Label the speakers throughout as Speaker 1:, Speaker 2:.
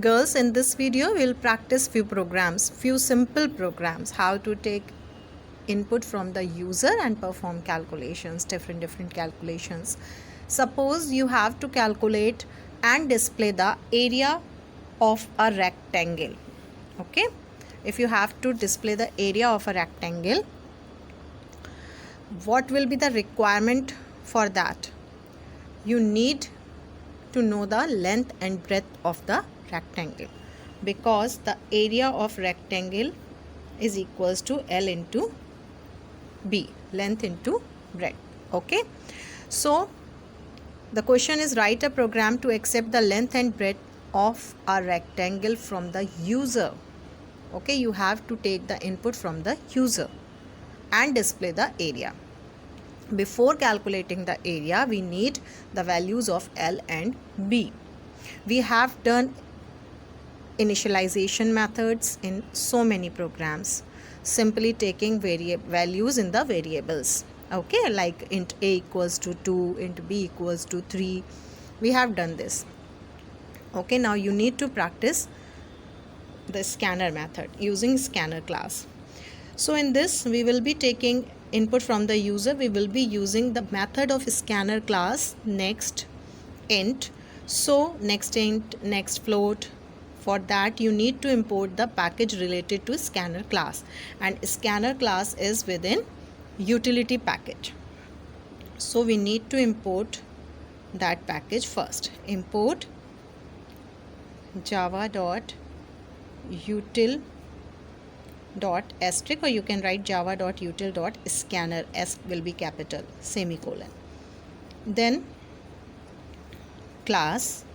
Speaker 1: Girls, in this video we'll practice few simple programs, how to take input from the user and perform calculations, different calculations. Suppose you have to calculate and display the area of a rectangle. Okay, if you have to display the area of a rectangle, what will be the requirement for that? You need to know the length and breadth of the rectangle, because the area of rectangle is equals to L into B, length into breadth. Okay, so the question is, write a program to accept the length and breadth of a rectangle from the user. Okay, you have to take the input from the user and display the area. Before calculating the area, we need the values of L and B. We have done initialization methods in so many programs, simply taking values in the variables. Okay, like int a equals to 2, int b equals to 3. We have done this. Okay, now you need to practice the scanner method using scanner class. So in this, we will be taking input from the user. We will be using the method of scanner class, next int. So next int, next float. For that, you need to import the package related to scanner class, and scanner class is within utility package. So we need to import that package first. Import java.util.asterisk, or you can write java.util.scanner, s will be capital, semicolon. Then class,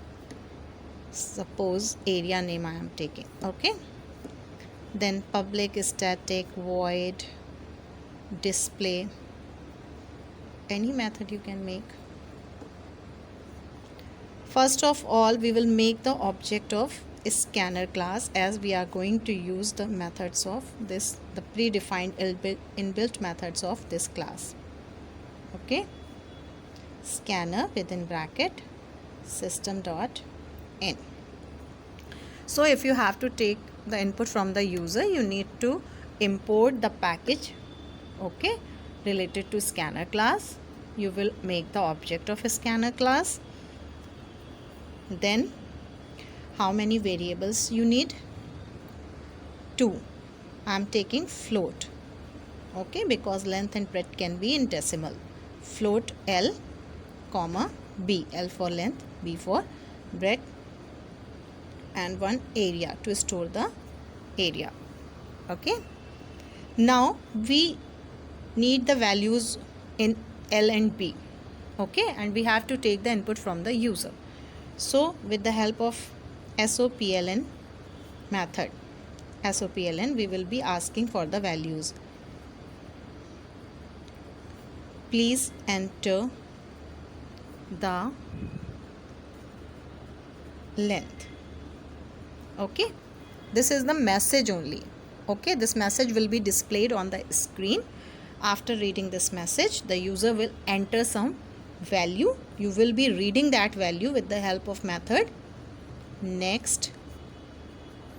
Speaker 1: suppose area name I am taking. Okay, then public static void display, any method you can make. First of all, we will make the object of scanner class, as we are going to use the methods of this, the predefined inbuilt methods of this class. Okay, scanner within bracket system.in. So if you have to take the input from the user, you need to import the package, okay, related to scanner class. You will make the object of a scanner class. Then how many variables you need? 2. I am taking float, okay, because length and breadth can be in decimal. Float L comma B, L for length, B for breadth, and one area to store the area. Okay, now we need the values in L and B. Okay, and we have to take the input from the user. So with the help of SOPLN method, SOPLN, we will be asking for the values. Please enter the length. Okay, this is the message only. Okay, this message will be displayed on the screen. After reading this message, the user will enter some value. You will be reading that value with the help of method next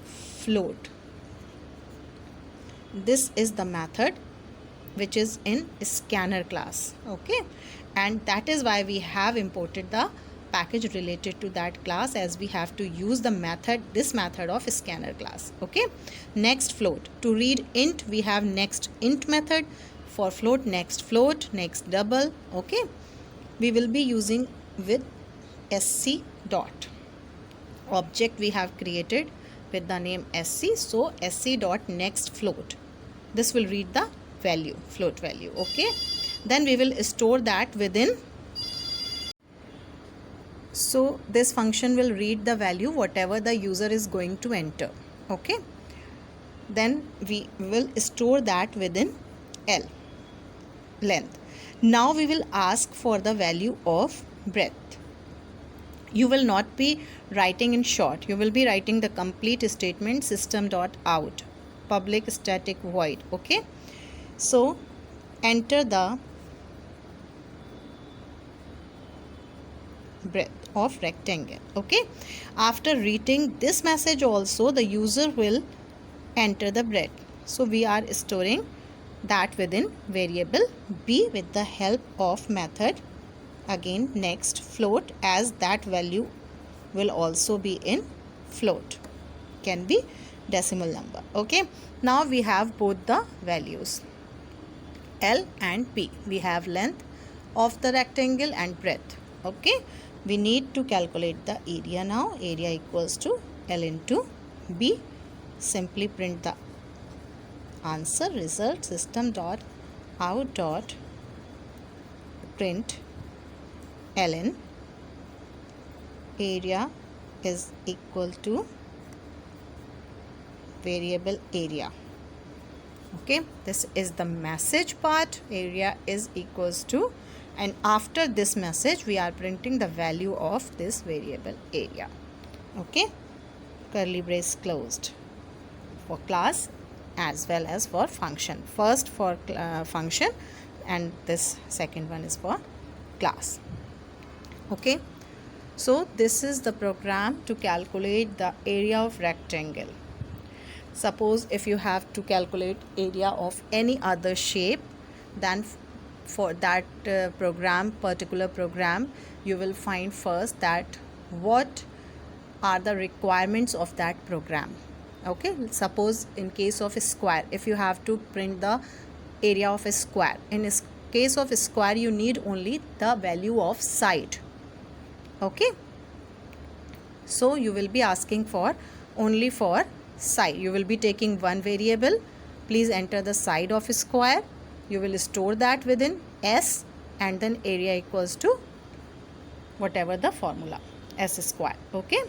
Speaker 1: float. This is the method which is in scanner class. Okay, and that is why we have imported the package related to that class, as we have to use the method, this method of scanner class. Okay, next float. To read int, we have next int method. For float, next double. Okay, we will be using with sc dot. Object we have created with the name sc, so sc dot next float. This will read the value, float value. Okay, then we will store that within. So this function will read the value whatever the user is going to enter. Okay, then we will store that within L, length. Now we will ask for the value of breadth. You will not be writing in short, you will be writing the complete statement, system.out public static void. Okay, so enter the breadth. of rectangle. Okay, after reading this message also, the user will enter the breadth. So we are storing that within variable b with the help of method again next float, as that value will also be in float, can be decimal number. Okay, now we have both the values L and P. We have length of the rectangle and breadth. Okay, we need to calculate the area now. Area equals to L into B. Simply print the answer. Result system dot out dot print ln area is equal to variable area. Okay, this is the message part. Area is equals to, and after this message we are printing the value of this variable area. Okay, curly brace closed for class as well as for function. First for function and this second one is for class. Okay, so this is the program to calculate the area of rectangle. Suppose if you have to calculate area of any other shape, then for that particular program, you will find first that what are the requirements of that program. Okay, suppose in case of a square, if you have to print the area of a square, in a case of a square you need only the value of side. Okay, so you will be asking for only for side. You will be taking one variable. Please enter the side of a square. You will store that within S, and then area equals to whatever the formula, S square. Okay.